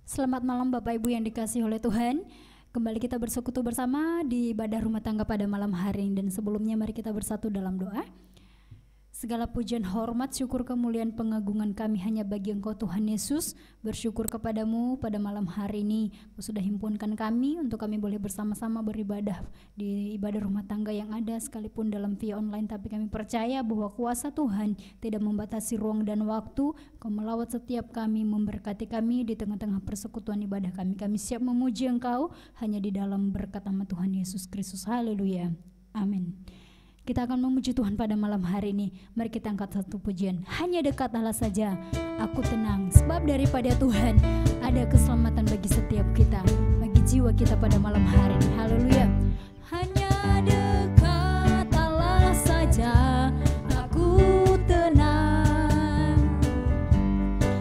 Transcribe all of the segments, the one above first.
Selamat malam Bapak Ibu yang dikasihi oleh Tuhan. Kembali kita bersekutu bersama di ibadah rumah tangga pada malam hari ini. Dan sebelumnya mari kita bersatu dalam doa. Segala pujian, hormat, syukur, kemuliaan, pengagungan kami hanya bagi Engkau Tuhan Yesus. Bersyukur kepadamu pada malam hari ini Kau sudah himpunkan kami untuk kami boleh bersama-sama beribadah di ibadah rumah tangga yang ada sekalipun dalam via online. Tapi kami percaya bahwa kuasa Tuhan tidak membatasi ruang dan waktu. Kau melawat setiap kami, memberkati kami di tengah-tengah persekutuan ibadah kami. Kami siap memuji Engkau hanya di dalam berkat nama Tuhan Yesus Kristus. Haleluya. Amin. Kita akan memuji Tuhan pada malam hari ini. Mari kita angkat satu pujian. Hanya dekat Allah saja aku tenang, sebab daripada Tuhan ada keselamatan bagi setiap kita, bagi jiwa kita pada malam hari ini. Haleluya. Hanya dekat Allah saja aku tenang,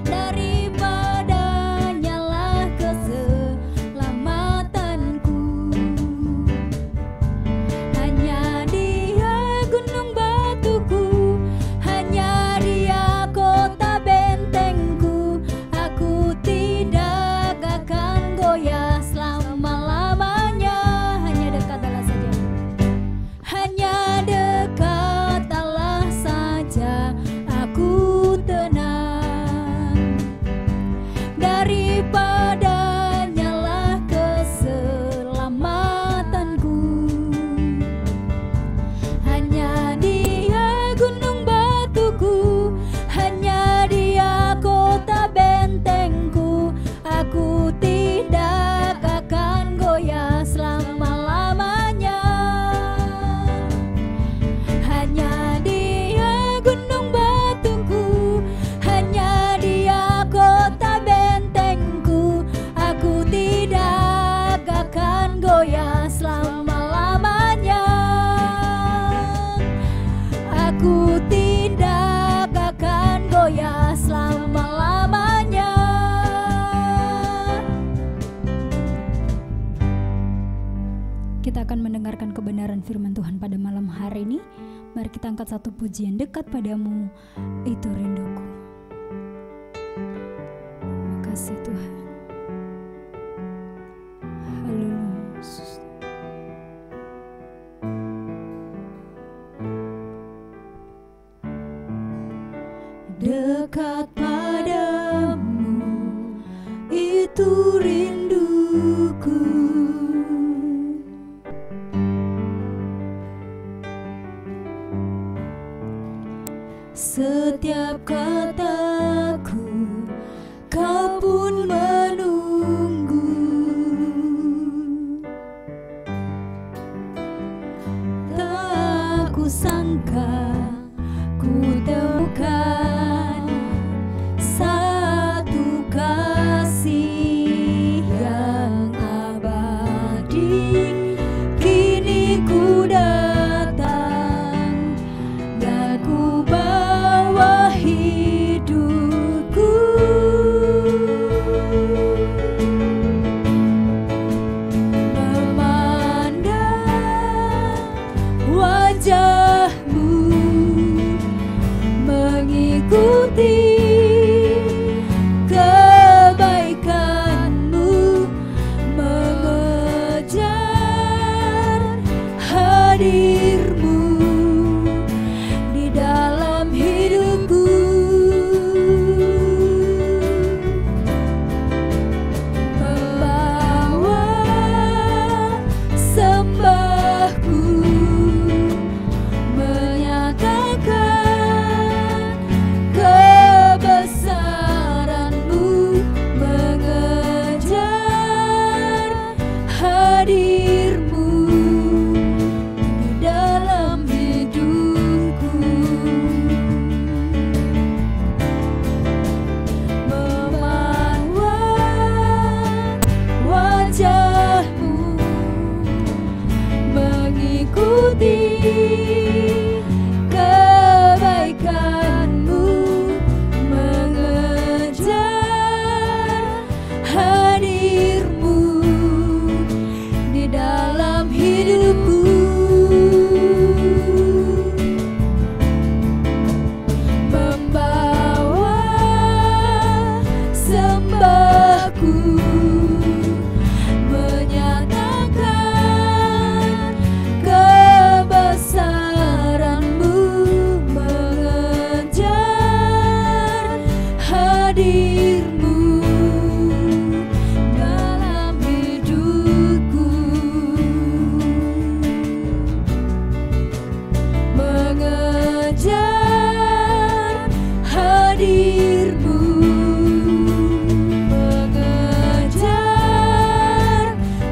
daripadanya lah keselamatanku. Hanya Dia gunung batuku, hanya Dia kota bentengku. Aku tidak akan goyah selama-lamanya. Hanya dekat Allah saja, hanya dekat Allah saja aku tenang, daripadanya lah keselamatanku. Hanya Dia gunung batuku, hanya Dia kota bentengku. Aku tidak akan goyah selama-lamanya. Hanya Dia gunung batuku, hanya Dia kota bentengku. Aku tidak akan goyah selama-lamanya. Aku tidak akan goyah selama-lamanya. Kita akan mendengarkan kebenaran firman Tuhan pada malam hari ini. Mari kita angkat satu pujian. Dekat padamu itu rinduku. Makasih Tuhan. Haleluya. Dekat padamu itu rinduku. Setiap kataku Kau pun menunggu. Tak ku sangka ku temukan satu kasih yang abadi. Kini ku datang dan ku bawa hidupku. Memandang wajahmu, mengikuti kebaikanmu, mengejar hadirmu di dalam hidupku. Membawa sembahku, menyatakan kebesaranmu, mengejar hadirmu di dalam hidupku. Memandang wajahmu, mengikuti kebaikanmu, mengejar hadirmu di dalam hidupku. Membawa sembah jiwaku menyatakan kebesaran-Mu, mengejar hadir-Mu dalam hidupku, mengejar hadir-Mu, mengejar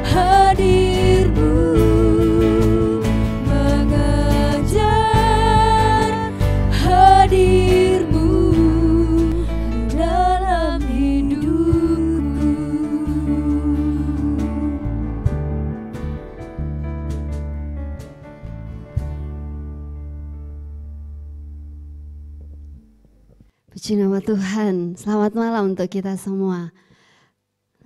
hadir-Mu, mengejar hadir-Mu dalam hidupku. Puji nama Tuhan. Selamat malam untuk kita semua.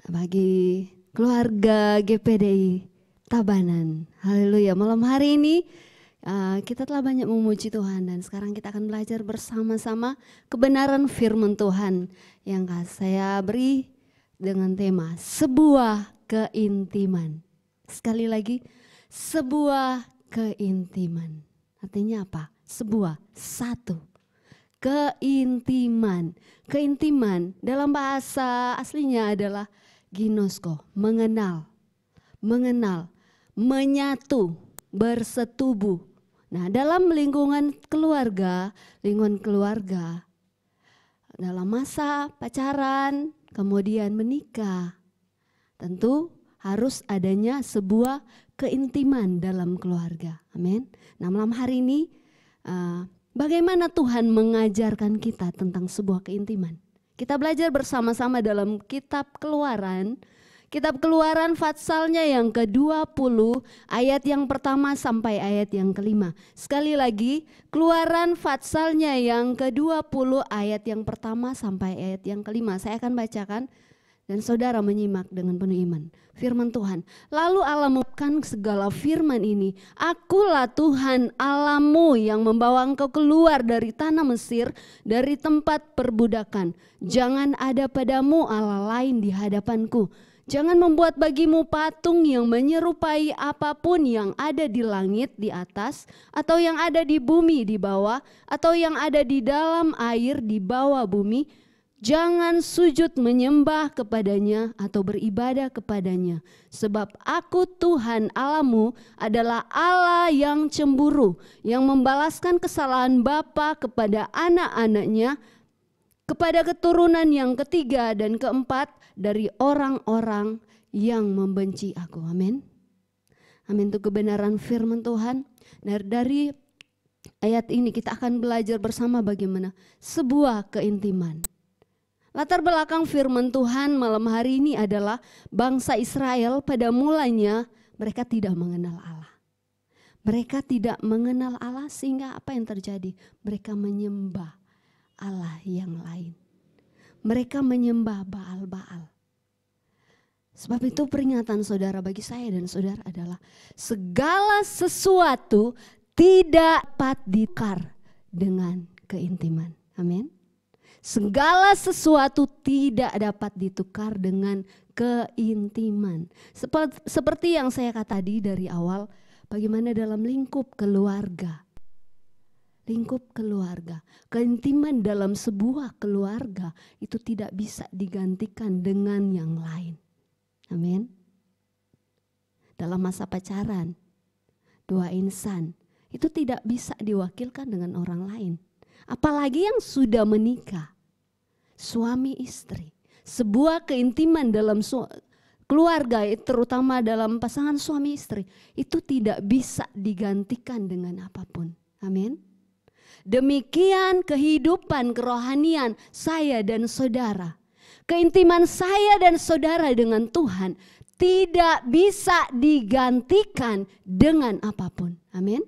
Bagi keluarga GPDI Tabanan. Haleluya. Malam hari ini kita telah banyak memuji Tuhan, dan sekarang kita akan belajar bersama-sama kebenaran firman Tuhan yang saya beri dengan tema sebuah keintiman. Sekali lagi, sebuah keintiman. Artinya apa? Sebuah, satu. Keintiman. Keintiman dalam bahasa aslinya adalah ginosko, mengenal, menyatu, bersetubuh. Nah, dalam lingkungan keluarga, dalam masa pacaran, kemudian menikah, tentu harus adanya sebuah keintiman dalam keluarga. Amin. Nah, malam hari ini bagaimana Tuhan mengajarkan kita tentang sebuah keintiman? Kita belajar bersama-sama dalam kitab Keluaran. Kitab Keluaran Fatsalnya yang ke-20 ayat yang pertama sampai ayat yang kelima. Sekali lagi, Keluaran Fatsalnya yang ke-20 ayat yang pertama sampai ayat yang kelima. Saya akan bacakan dan saudara menyimak dengan penuh iman. Firman Tuhan, lalu Allah mengumumkan segala firman ini, akulah Tuhan Allahmu yang membawa engkau keluar dari tanah Mesir, dari tempat perbudakan. Jangan ada padamu Allah lain di hadapanku. Jangan membuat bagimu patung yang menyerupai apapun yang ada di langit di atas, atau yang ada di bumi di bawah, atau yang ada di dalam air di bawah bumi. Jangan sujud menyembah kepadanya atau beribadah kepadanya. Sebab aku Tuhan Allahmu adalah Allah yang cemburu, yang membalaskan kesalahan bapa kepada anak-anaknya, kepada keturunan yang ketiga dan keempat dari orang-orang yang membenci aku. Amin. Amin, untuk kebenaran firman Tuhan. Dari ayat ini kita akan belajar bersama bagaimana sebuah keintiman. Latar belakang firman Tuhan malam hari ini adalah bangsa Israel pada mulanya mereka tidak mengenal Allah. Mereka tidak mengenal Allah sehingga apa yang terjadi? Mereka menyembah Allah yang lain. Mereka menyembah Baal-Baal. Sebab itu peringatan saudara bagi saya dan saudara adalah segala sesuatu tidak dapat ditukar dengan keintiman. Amin. Segala sesuatu tidak dapat ditukar dengan keintiman. Seperti yang saya kata tadi dari awal, bagaimana dalam lingkup keluarga. Lingkup keluarga, keintiman dalam sebuah keluarga itu tidak bisa digantikan dengan yang lain. Amin. Dalam masa pacaran, dua insan itu tidak bisa diwakilkan dengan orang lain. Apalagi yang sudah menikah, suami istri. Sebuah keintiman dalam keluarga, terutama dalam pasangan suami istri, itu tidak bisa digantikan dengan apapun. Amin. Demikian kehidupan kerohanian saya dan saudara. Keintiman saya dan saudara dengan Tuhan tidak bisa digantikan dengan apapun. Amin.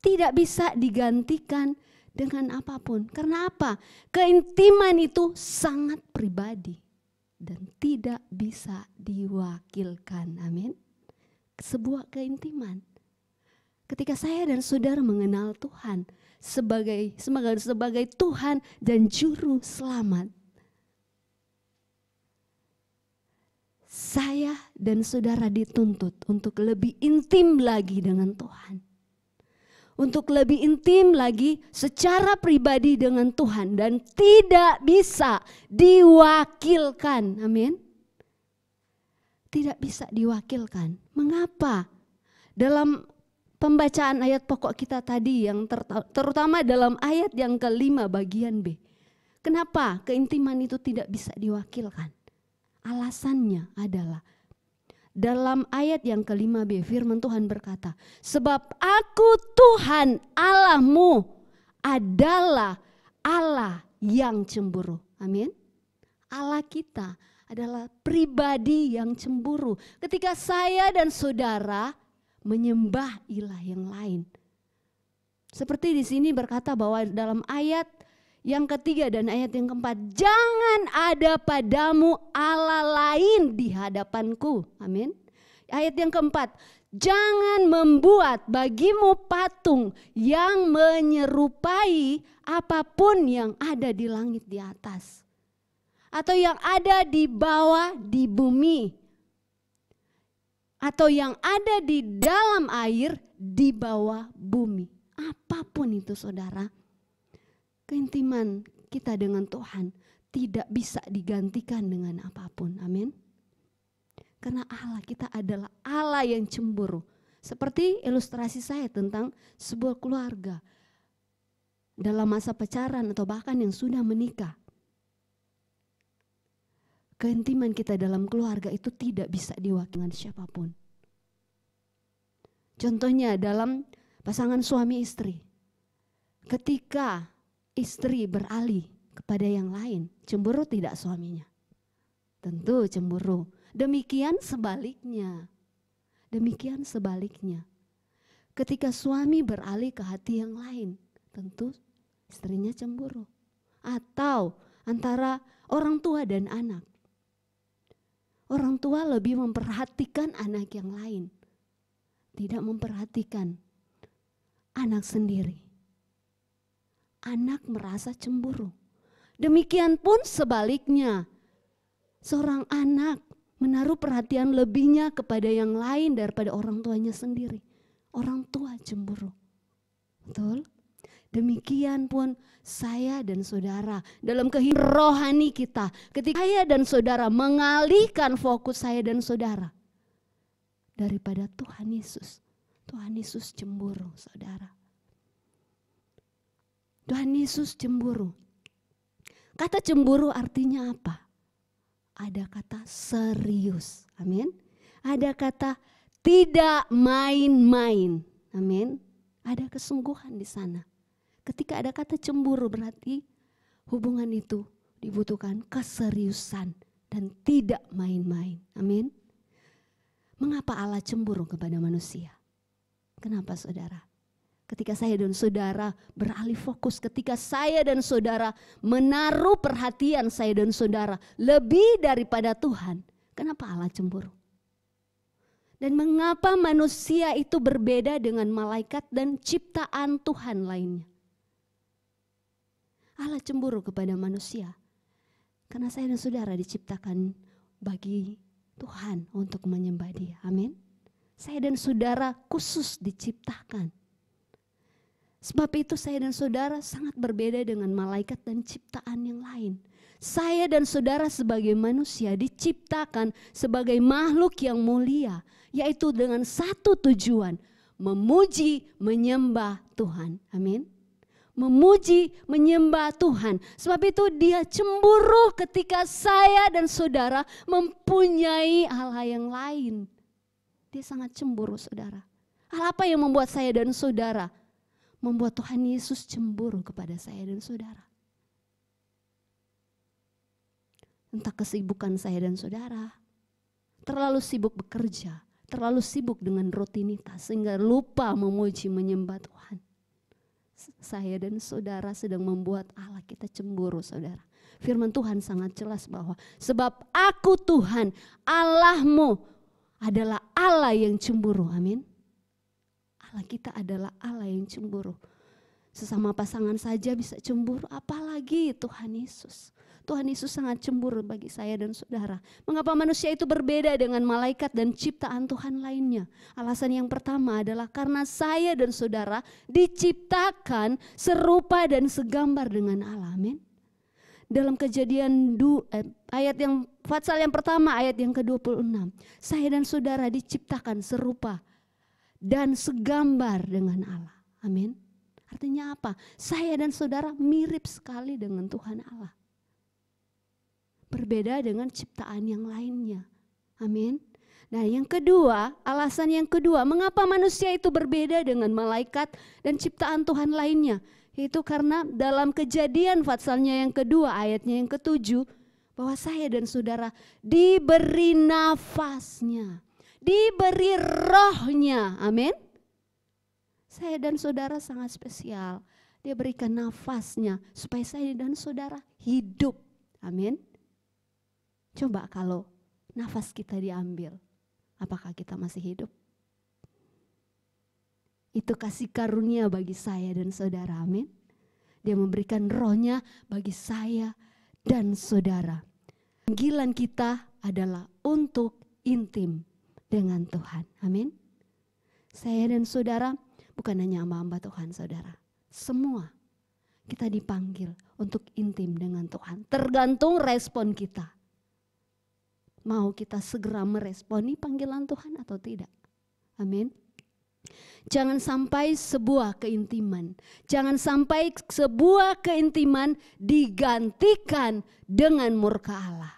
Tidak bisa digantikan dengan apapun. Karena apa? Keintiman itu sangat pribadi dan tidak bisa diwakilkan. Amin. Sebuah keintiman. Ketika saya dan saudara mengenal Tuhan sebagai Tuhan dan Juru Selamat, saya dan saudara dituntut untuk lebih intim lagi dengan Tuhan. Untuk lebih intim lagi secara pribadi dengan Tuhan dan tidak bisa diwakilkan. Amin. Tidak bisa diwakilkan. Mengapa? Dalam pembacaan ayat pokok kita tadi yang terutama dalam ayat yang kelima bagian B. Kenapa keintiman itu tidak bisa diwakilkan? Alasannya adalah dalam ayat yang kelima B firman Tuhan berkata, sebab aku Tuhan Allahmu adalah Allah yang cemburu. Amin. Allah kita adalah pribadi yang cemburu. Ketika saya dan saudara menyembah ilah yang lain. Seperti di sini berkata bahwa dalam ayat yang ketiga dan ayat yang keempat, jangan ada padamu Allah lain di hadapanku. Amin. Ayat yang keempat, jangan membuat bagimu patung yang menyerupai apapun yang ada di langit di atas. Atau yang ada di bawah di bumi. Atau yang ada di dalam air di bawah bumi. Apapun itu saudara. Keintiman kita dengan Tuhan tidak bisa digantikan dengan apapun. Amin. Karena Allah kita adalah Allah yang cemburu. Seperti ilustrasi saya tentang sebuah keluarga dalam masa pacaran atau bahkan yang sudah menikah. Keintiman kita dalam keluarga itu tidak bisa diwakilkan siapapun. Contohnya dalam pasangan suami istri. Ketika istri beralih kepada yang lain, cemburu tidak suaminya? Tentu cemburu. Demikian sebaliknya. Demikian sebaliknya. Ketika suami beralih ke hati yang lain, tentu istrinya cemburu. Atau antara orang tua dan anak. Orang tua lebih memperhatikan anak yang lain. Tidak memperhatikan anak sendiri. Anak merasa cemburu. Demikian pun sebaliknya. Seorang anak menaruh perhatian lebihnya kepada yang lain daripada orang tuanya sendiri. Orang tua cemburu. Betul? Demikian pun saya dan saudara dalam kehidupan rohani kita. Ketika saya dan saudara mengalihkan fokus saya dan saudara daripada Tuhan Yesus. Tuhan Yesus cemburu saudara. Tuhan Yesus cemburu. Kata cemburu artinya apa? Ada kata serius. Amin. Ada kata tidak main-main. Amin. Ada kesungguhan di sana. Ketika ada kata cemburu berarti hubungan itu dibutuhkan keseriusan dan tidak main-main. Amin. Mengapa Allah cemburu kepada manusia? Kenapa saudara? Ketika saya dan saudara beralih fokus, ketika saya dan saudara menaruh perhatian saya dan saudara lebih daripada Tuhan, kenapa Allah cemburu? Dan mengapa manusia itu berbeda dengan malaikat dan ciptaan Tuhan lainnya? Allah cemburu kepada manusia karena saya dan saudara diciptakan bagi Tuhan untuk menyembah Dia. Amin. Saya dan saudara khusus diciptakan. Sebab itu saya dan saudara sangat berbeda dengan malaikat dan ciptaan yang lain. Saya dan saudara sebagai manusia diciptakan sebagai makhluk yang mulia. Yaitu dengan satu tujuan, memuji, menyembah Tuhan. Amin. Memuji, menyembah Tuhan. Sebab itu Dia cemburu ketika saya dan saudara mempunyai Allah yang lain. Dia sangat cemburu saudara. Hal apa yang membuat saya dan saudara membuat Tuhan Yesus cemburu kepada saya dan saudara? Entah kesibukan saya dan saudara, terlalu sibuk bekerja, terlalu sibuk dengan rutinitas sehingga lupa memuji menyembah Tuhan. Saya dan saudara sedang membuat Allah kita cemburu saudara. Firman Tuhan sangat jelas bahwa sebab aku Tuhan Allahmu adalah Allah yang cemburu. Amin. Allah kita adalah Allah yang cemburu. Sesama pasangan saja bisa cemburu, apalagi Tuhan Yesus. Tuhan Yesus sangat cemburu bagi saya dan saudara. Mengapa manusia itu berbeda dengan malaikat dan ciptaan Tuhan lainnya? Alasan yang pertama adalah karena saya dan saudara diciptakan serupa dan segambar dengan Allah. Amin. Dalam Kejadian ayat yang pasal yang pertama ayat yang ke-26, saya dan saudara diciptakan serupa dan segambar dengan Allah. Amin. Artinya apa? Saya dan saudara mirip sekali dengan Tuhan Allah. Berbeda dengan ciptaan yang lainnya. Amin. Nah, yang kedua, alasan yang kedua, mengapa manusia itu berbeda dengan malaikat dan ciptaan Tuhan lainnya? Itu karena dalam Kejadian pasalnya yang kedua ayatnya yang ke-7, bahwa saya dan saudara diberi nafasnya, diberi rohnya. Amin. Saya dan saudara sangat spesial. Dia berikan nafasnya supaya saya dan saudara hidup. Amin. Coba kalau nafas kita diambil, apakah kita masih hidup? Itu kasih karunia bagi saya dan saudara. Amin. Dia memberikan rohnya bagi saya dan saudara. Panggilan kita adalah untuk intim dengan Tuhan. Amin. Saya dan saudara bukan hanya hamba-hamba Tuhan, saudara. Semua kita dipanggil untuk intim dengan Tuhan. Tergantung respon kita. Mau kita segera meresponi panggilan Tuhan atau tidak. Amin. Jangan sampai sebuah keintiman digantikan dengan murka Allah.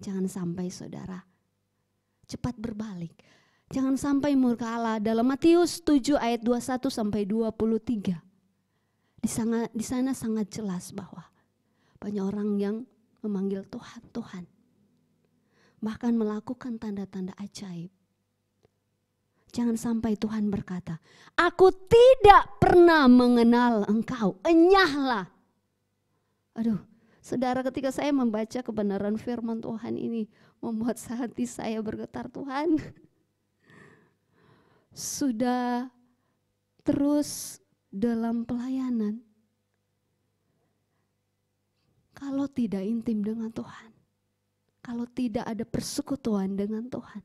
Jangan sampai saudara cepat berbalik. Jangan sampai murka Allah. Dalam Matius 7 ayat 21 sampai 23. Di sana sangat jelas bahwa banyak orang yang memanggil Tuhan, Tuhan. Bahkan melakukan tanda-tanda ajaib. Jangan sampai Tuhan berkata, aku tidak pernah mengenal engkau, enyahlah. Aduh, saudara, ketika saya membaca kebenaran firman Tuhan ini, membuat hati saya bergetar. Tuhan, sudah terus dalam pelayanan, kalau tidak intim dengan Tuhan, kalau tidak ada persekutuan dengan Tuhan,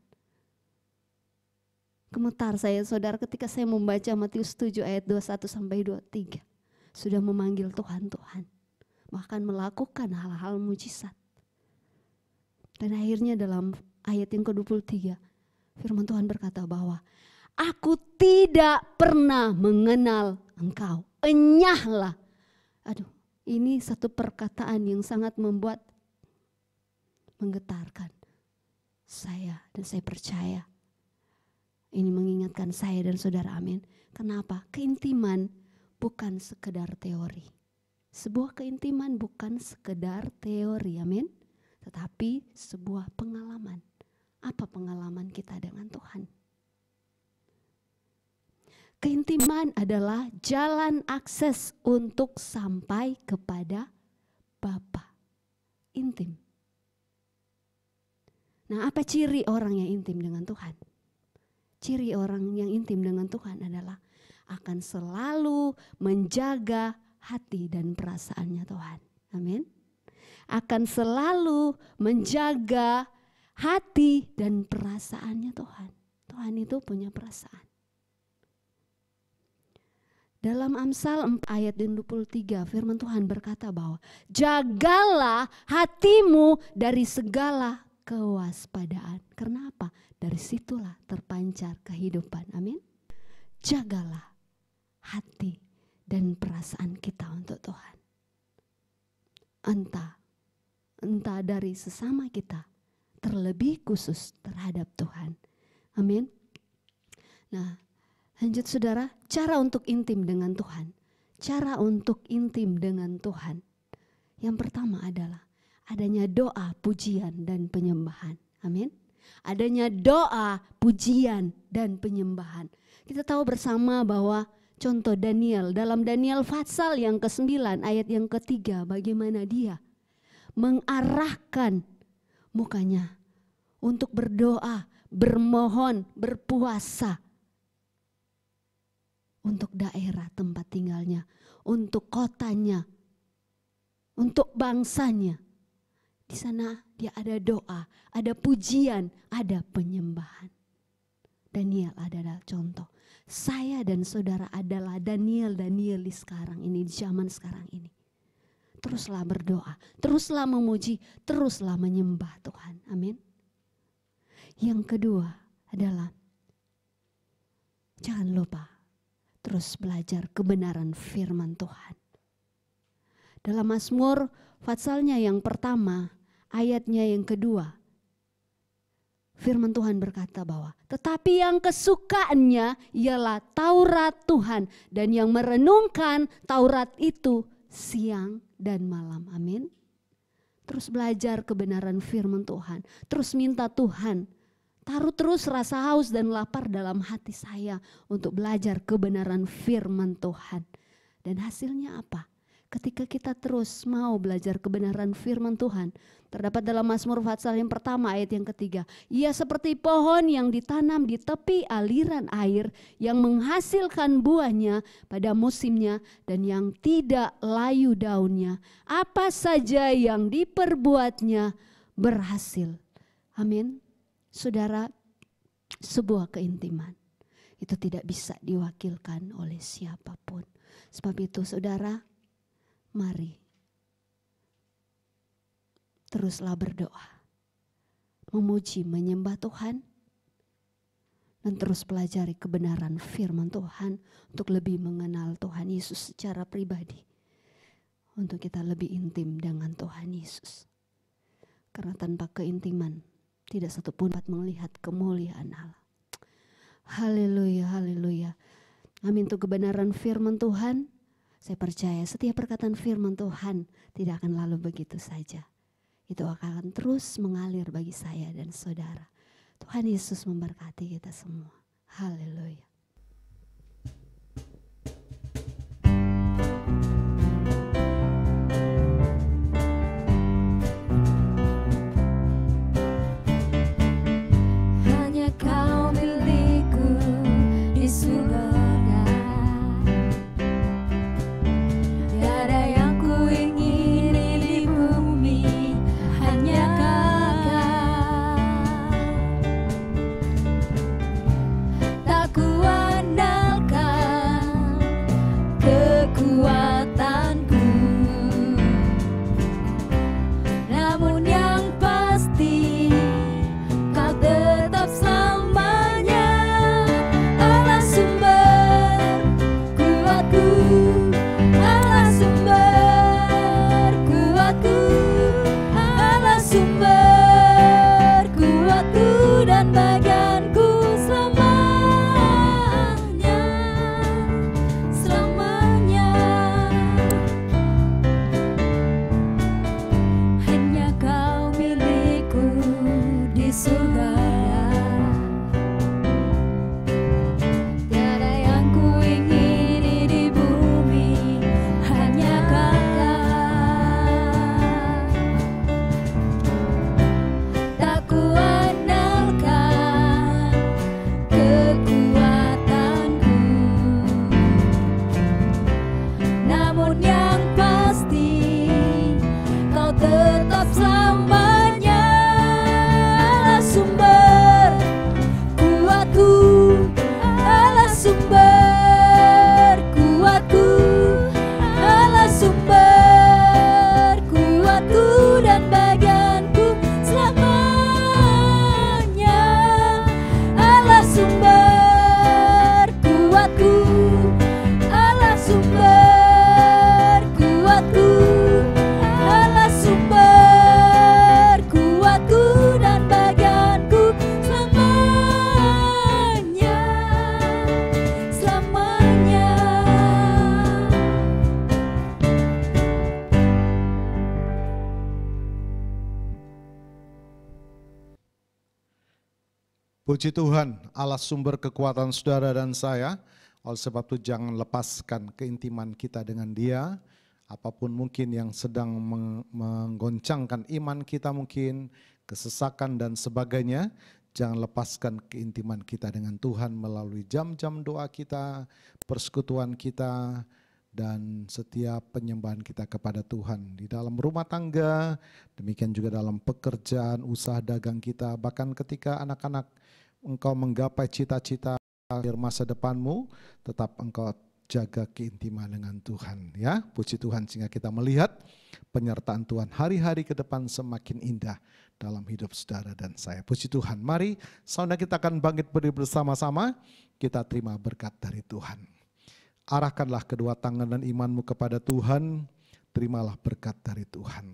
gemetar saya, saudara, ketika saya membaca Matius 7 ayat 21 sampai 23. Sudah memanggil Tuhan, Tuhan. Bahkan melakukan hal-hal mujizat. Dan akhirnya dalam ayat yang ke-23, firman Tuhan berkata bahwa aku tidak pernah mengenal engkau, enyahlah. Aduh, ini satu perkataan yang sangat membuat menggetarkan saya, dan saya percaya ini mengingatkan saya dan saudara. Amin. Kenapa? Keintiman bukan sekedar teori. Sebuah keintiman bukan sekedar teori. Amin. Tetapi sebuah pengalaman. Apa pengalaman kita dengan Tuhan? Keintiman adalah jalan akses untuk sampai kepada Bapa. Intim. Nah, apa ciri orang yang intim dengan Tuhan? Ciri orang yang intim dengan Tuhan adalah akan selalu menjaga hati dan perasaannya Tuhan. Amin. Akan selalu menjaga hati dan perasaannya Tuhan. Tuhan itu punya perasaan. Dalam Amsal 4 ayat 23 firman Tuhan berkata bahwa jagalah hatimu dari segala kewaspadaan. Karena apa? Dari situlah terpancar kehidupan. Amin. Jagalah hati dan perasaan kita untuk Tuhan. Entah dari sesama kita, terlebih khusus terhadap Tuhan. Amin. Nah, lanjut saudara, cara untuk intim dengan Tuhan. Cara untuk intim dengan Tuhan. Yang pertama adalah adanya doa, pujian, dan penyembahan. Amin. Adanya doa, pujian, dan penyembahan. Kita tahu bersama bahwa contoh Daniel, dalam Daniel pasal yang ke-9 ayat yang ke-3, bagaimana dia mengarahkan mukanya untuk berdoa, bermohon, berpuasa untuk daerah tempat tinggalnya, untuk kotanya, untuk bangsanya. Di sana dia ada doa, ada pujian, ada penyembahan. Daniel adalah contoh. Saya dan saudara adalah Daniel di sekarang ini, di zaman sekarang ini. Teruslah berdoa, teruslah memuji, teruslah menyembah Tuhan. Amin. Yang kedua adalah jangan lupa terus belajar kebenaran firman Tuhan. Dalam Mazmur Fatsalnya yang pertama, ayatnya yang kedua, firman Tuhan berkata bahwa tetapi yang kesukaannya ialah Taurat Tuhan, dan yang merenungkan Taurat itu siang dan malam. Amin. Terus belajar kebenaran firman Tuhan, terus minta Tuhan, taruh terus rasa haus dan lapar dalam hati saya untuk belajar kebenaran firman Tuhan. Dan hasilnya apa? Ketika kita terus mau belajar kebenaran firman Tuhan, terdapat dalam Mazmur Fatsal yang pertama ayat yang ketiga. Ia seperti pohon yang ditanam di tepi aliran air, yang menghasilkan buahnya pada musimnya dan yang tidak layu daunnya. Apa saja yang diperbuatnya berhasil. Amin. Saudara, sebuah keintiman itu tidak bisa diwakilkan oleh siapapun. Sebab itu saudara, mari teruslah berdoa, memuji, menyembah Tuhan, dan terus pelajari kebenaran firman Tuhan untuk lebih mengenal Tuhan Yesus secara pribadi, untuk kita lebih intim dengan Tuhan Yesus. Karena tanpa keintiman tidak satupun dapat melihat kemuliaan Allah. Haleluya, haleluya. Amin. Untuk kebenaran firman Tuhan, saya percaya setiap perkataan firman Tuhan tidak akan lalu begitu saja. Itu akan terus mengalir bagi saya dan saudara. Tuhan Yesus memberkati kita semua. Haleluya. Hanya Kau milikku di surga. Tiada yang ku ingini di bumi, hanya Kau. Tak kuandalkan kekuatanku, namun yang pasti Kau tetap selamanya Allah sumber kuatku, Allah sumber kuatku, Allah sumber kuatku dan bagianku selamanya, selamanya. Hanya Kau milikku di surga. Tiada yang ku ingini di bumi, hanya Kau. Tak kuandalkan kekuatanku, namun yang pasti Kau tetap selamanya Allah sumber kuatku, Allah sumber kuatku, Allah sumber kuatku dan bagianku selamanya. Allah sumber kuatku, Allah sumber kuatku, Allah sumber kuatku dan bagianku selamanya, selamanya. Puji Tuhan, Allah sumber kekuatan saudara dan saya. Oleh sebab itu jangan lepaskan keintiman kita dengan Dia. Apapun mungkin yang sedang menggoncangkan iman kita, mungkin kesesakan dan sebagainya, jangan lepaskan keintiman kita dengan Tuhan melalui jam-jam doa kita, persekutuan kita, dan setiap penyembahan kita kepada Tuhan di dalam rumah tangga, demikian juga dalam pekerjaan, usaha dagang kita, bahkan ketika anak-anak engkau menggapai cita-cita akhir masa depanmu, tetap engkau jaga keintiman dengan Tuhan, ya. Puji Tuhan, sehingga kita melihat penyertaan Tuhan hari-hari ke depan semakin indah dalam hidup saudara dan saya. Puji Tuhan. Mari saudara, kita akan bangkit berdiri bersama-sama, kita terima berkat dari Tuhan. Arahkanlah kedua tangan dan imanmu kepada Tuhan, terimalah berkat dari Tuhan.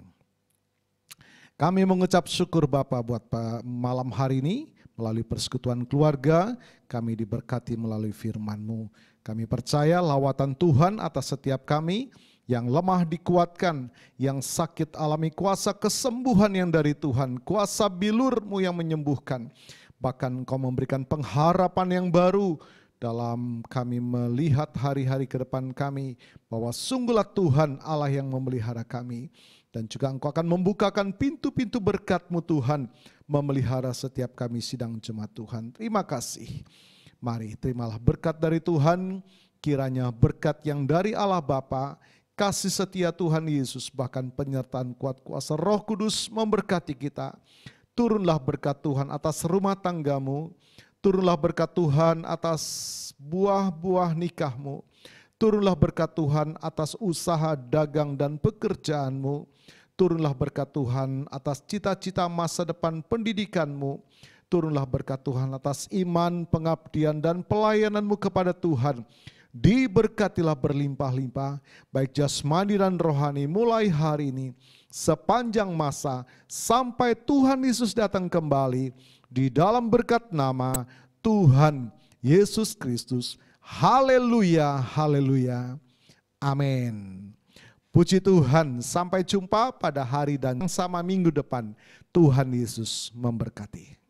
Kami mengucap syukur Bapa buat malam hari ini, melalui persekutuan keluarga, kami diberkati melalui firman-Mu. Kami percaya lawatan Tuhan atas setiap kami, yang lemah dikuatkan, yang sakit alami kuasa kesembuhan yang dari Tuhan, kuasa bilur-Mu yang menyembuhkan. Bahkan Engkau memberikan pengharapan yang baru dalam kami melihat hari-hari ke depan kami, bahwa sungguhlah Tuhan Allah yang memelihara kami. Dan juga Engkau akan membukakan pintu-pintu berkat-Mu Tuhan, memelihara setiap kami sidang jemaat Tuhan. Terima kasih. Mari terimalah berkat dari Tuhan, kiranya berkat yang dari Allah Bapa, kasih setia Tuhan Yesus, bahkan penyertaan kuat kuasa Roh Kudus memberkati kita. Turunlah berkat Tuhan atas rumah tanggamu, turunlah berkat Tuhan atas buah-buah nikahmu, turunlah berkat Tuhan atas usaha dagang dan pekerjaanmu, turunlah berkat Tuhan atas cita-cita masa depan pendidikanmu, turunlah berkat Tuhan atas iman, pengabdian dan pelayananmu kepada Tuhan. Diberkatilah berlimpah-limpah, baik jasmani dan rohani mulai hari ini, sepanjang masa, sampai Tuhan Yesus datang kembali, di dalam berkat nama Tuhan Yesus Kristus. Haleluya, haleluya, amin. Puji Tuhan, sampai jumpa pada hari dan yang sama minggu depan. Tuhan Yesus memberkati.